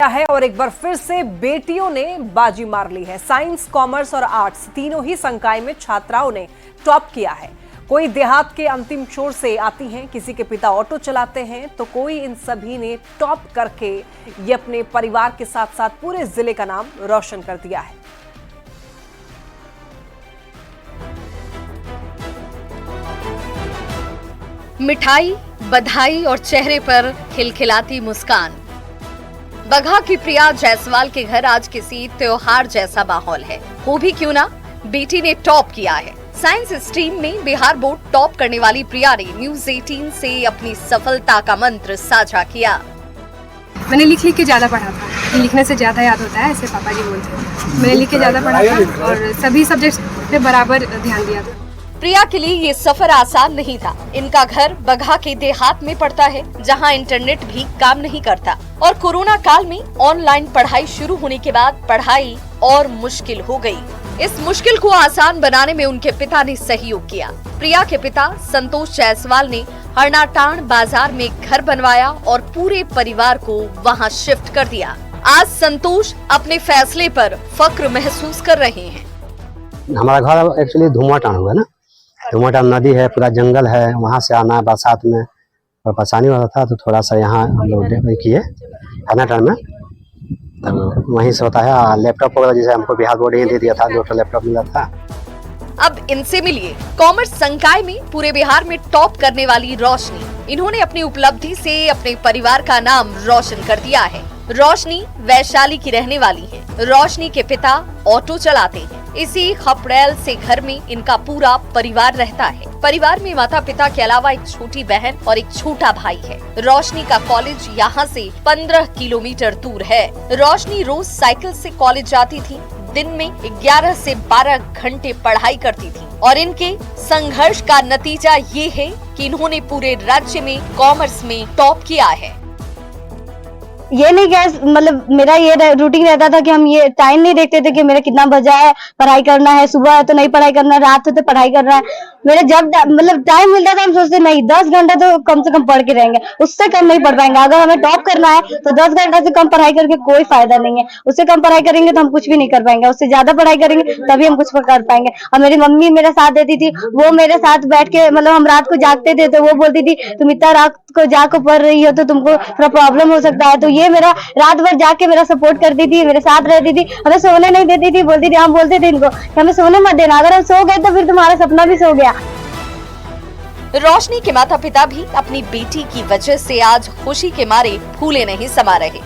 है और एक बार फिर से बेटियों ने बाजी मार ली है। साइंस, कॉमर्स और आर्ट्स तीनों ही संकाय में छात्राओं ने टॉप किया है। कोई देहात के अंतिम छोर से आती हैं, किसी के पिता ऑटो चलाते हैं, तो कोई इन सभी ने टॉप करके ये अपने परिवार के साथ साथ पूरे जिले का नाम रोशन कर दिया है। मिठाई, बधाई और चेहरे पर खिलखिलाती मुस्कान। बगहा की प्रिया जायसवाल के घर आज किसी त्योहार जैसा माहौल है। हो भी क्यों ना, बेटी ने टॉप किया है। साइंस स्ट्रीम में बिहार बोर्ड टॉप करने वाली प्रिया ने न्यूज़ 18 से अपनी सफलता का मंत्र साझा किया। मैंने लिख के ज्यादा पढ़ा था, लिखने से ज्यादा याद होता है, ऐसे पापा जी बोलते हैं। मैंने लिख के ज्यादा पढ़ा था और सभी सब्जेक्ट पे बराबर ध्यान दिया था। प्रिया के लिए ये सफर आसान नहीं था। इनका घर बगहा के देहात में पड़ता है, जहां इंटरनेट भी काम नहीं करता और कोरोना काल में ऑनलाइन पढ़ाई शुरू होने के बाद पढ़ाई और मुश्किल हो गई। इस मुश्किल को आसान बनाने में उनके पिता ने सहयोग किया। प्रिया के पिता संतोष जायसवाल ने हरनाटाण बाजार में घर बनवाया और पूरे परिवार को वहां शिफ्ट कर दिया। आज संतोष अपने फैसले पर फक्र महसूस कर रहे हैं। हमारा घर एक्चुअली धुमाटाण हुआ ना, धुमाटाण नदी है, पूरा जंगल है, वहाँ से आना बरसात में और परेशानी होता था, तो थोड़ा सा यहाँ हम लोग किए हरनाटाण में, तो वहीं से होता है। लैपटॉप वगैरह जैसे हमको बिहार बोर्ड ही दे दिया था, 2 लैपटॉप मिला था। अब इनसे मिलिए कॉमर्स संकाय में पूरे बिहार में टॉप करने वाली रोशनी। इन्होंने अपनी उपलब्धि से अपने परिवार का नाम रोशन कर दिया है। रोशनी वैशाली की रहने वाली है। रोशनी के पिता ऑटो चलाते हैं। इसी खपड़ैल से घर में इनका पूरा परिवार रहता है। परिवार में माता पिता के अलावा एक छोटी बहन और एक छोटा भाई है। रोशनी का कॉलेज यहाँ से 15 किलोमीटर दूर है। रोशनी रोज साइकिल से कॉलेज जाती थी। दिन में 11 से 12 घंटे पढ़ाई करती थी और इनके संघर्ष का नतीजा ये है कि इन्होंने पूरे राज्य में कॉमर्स में टॉप किया है। ये नहीं क्या, मतलब मेरा ये रूटीन रहता था कि हम ये टाइम नहीं देखते थे कि मेरा कितना बजा है, पढ़ाई करना है, सुबह है तो नहीं पढ़ाई करना, रात है तो पढ़ाई करना है। मेरे जब मतलब टाइम मिलता था हम सोचते नहीं 10 घंटा तो कम से कम पढ़ के रहेंगे, उससे कम नहीं पढ़ पाएंगे। अगर हमें टॉप करना है तो 10 घंटा से कम पढ़ाई करके कोई फायदा नहीं है। उससे कम पढ़ाई करेंगे तो हम कुछ भी नहीं कर पाएंगे, उससे ज्यादा पढ़ाई करेंगे तभी हम कुछ कर पाएंगे। और मेरी मम्मी मेरा साथ देती थी, वो मेरे साथ बैठ के, मतलब हम रात को जागते थे तो वो बोलती थी तुम इतना रात को जाकर पढ़ रही हो तो तुमको थोड़ा प्रॉब्लम हो सकता है। तो ये मेरा रात भर जाके मेरा सपोर्ट करती थी, मेरे साथ रहती थी, हमें सोने नहीं देती थी। बोलती थी, हम बोलते थे इनको कि हमें सोने मत देना, अगर हम सो गए तो फिर तुम्हारा सपना भी सो गया। रोशनी के माता पिता भी अपनी बेटी की वजह से आज खुशी के मारे फूले नहीं समा रहे।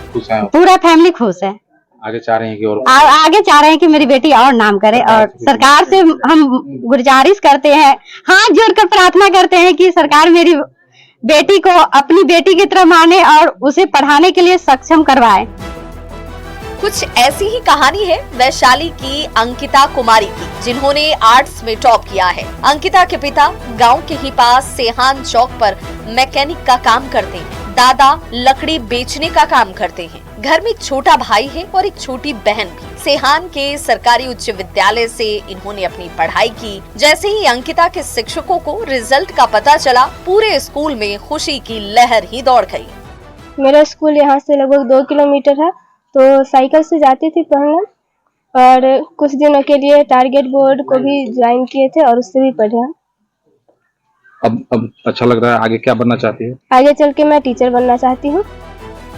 पूरा फैमिली खुश है। आगे चाह रहे हैं कि और आगे चाह रहे हैं कि मेरी बेटी और नाम करे और सरकार से हम गुजारिश करते हैं, हाथ जोड़कर प्रार्थना करते हैं कि सरकार मेरी बेटी को अपनी बेटी की तरह माने और उसे पढ़ाने के लिए सक्षम करवाए। कुछ ऐसी ही कहानी है वैशाली की अंकिता कुमारी की, जिन्होंने आर्ट्स में टॉप किया है। अंकिता के पिता गांव के ही पास सेहान चौक पर मैकेनिक का काम करते हैं। दादा लकड़ी बेचने का काम करते हैं। घर में छोटा भाई है और एक छोटी बहन भी। सेहान के सरकारी उच्च विद्यालय से इन्होंने अपनी पढ़ाई की। जैसे ही अंकिता के शिक्षकों को रिजल्ट का पता चला, पूरे स्कूल में खुशी की लहर ही दौड़ गई। मेरा स्कूल यहाँ से लगभग 2 किलोमीटर है, तो साइकिल से जाती थी पढ़ने और कुछ दिनों के लिए टारगेट बोर्ड को भी ज्वाइन किए थे और उससे भी पढ़े हैं। अब अच्छा लग रहा है। आगे क्या बनना चाहती है? आगे चल के मैं टीचर बनना चाहती हूँ।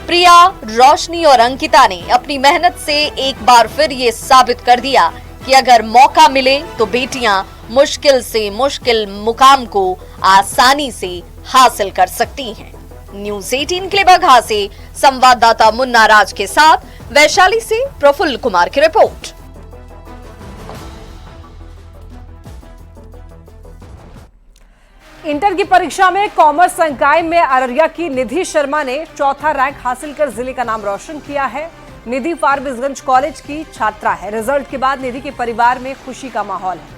प्रिया, रोशनी और अंकिता ने अपनी मेहनत से एक बार फिर ये साबित कर दिया कि अगर मौका मिले तो बेटियां मुश्किल से मुश्किल मुकाम को आसानी से हासिल कर सकती हैं। न्यूज़ 18 के लिए बगहा से संवाददाता मुन्ना राज के साथ वैशाली से प्रफुल्ल कुमार की रिपोर्ट। इंटर की परीक्षा में कॉमर्स संकाय में अररिया की निधि शर्मा ने चौथा रैंक हासिल कर जिले का नाम रोशन किया है। निधि फारबिसगंज कॉलेज की छात्रा है। रिजल्ट के बाद निधि के परिवार में खुशी का माहौल है।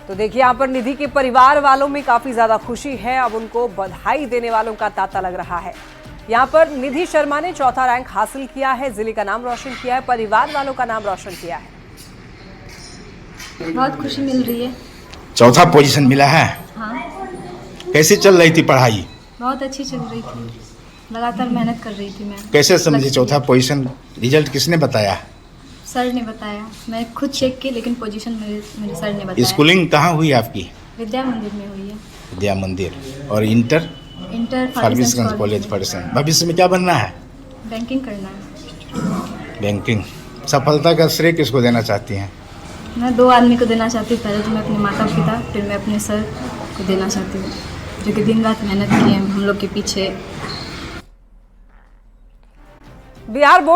तो देखिए, यहाँ पर निधि के परिवार वालों में काफी ज्यादा खुशी है। अब उनको बधाई देने वालों का तांता लग रहा है। यहाँ पर निधि शर्मा ने चौथा रैंक हासिल किया है, जिले का नाम रोशन किया है, परिवार वालों का नाम रोशन किया है। बहुत खुशी मिल रही है। चौथा पोजीशन मिला है। हाँ। कैसे चल रही थी पढ़ाई? बहुत अच्छी चल रही थी। लगातार मेहनत कर रही थी मैं। कैसे समझे चौथा पोजीशन? रिजल्ट किसने बताया? सर ने बताया, मैं खुद चेक की लेकिन पोजीशन मेरे सर ने बताया। स्कूलिंग कहाँ हुई आपकी? विद्या मंदिर में हुई है। विद्या मंदिर। और इंटर? Forbesganj college Ferguson. भविष्य में क्या बनना है? बैंकिंग करना है। बैंकिंग। सफलता का श्रेय किसको देना चाहती हैं? मैं 2 आदमी को देना चाहती हूँ। पहले तो मैं अपने माता पिता, फिर मैं अपने सर को देना चाहती हूँ, जो कि दिन रात मेहनत किए हम लोग के पीछे। बिहार बोर्ड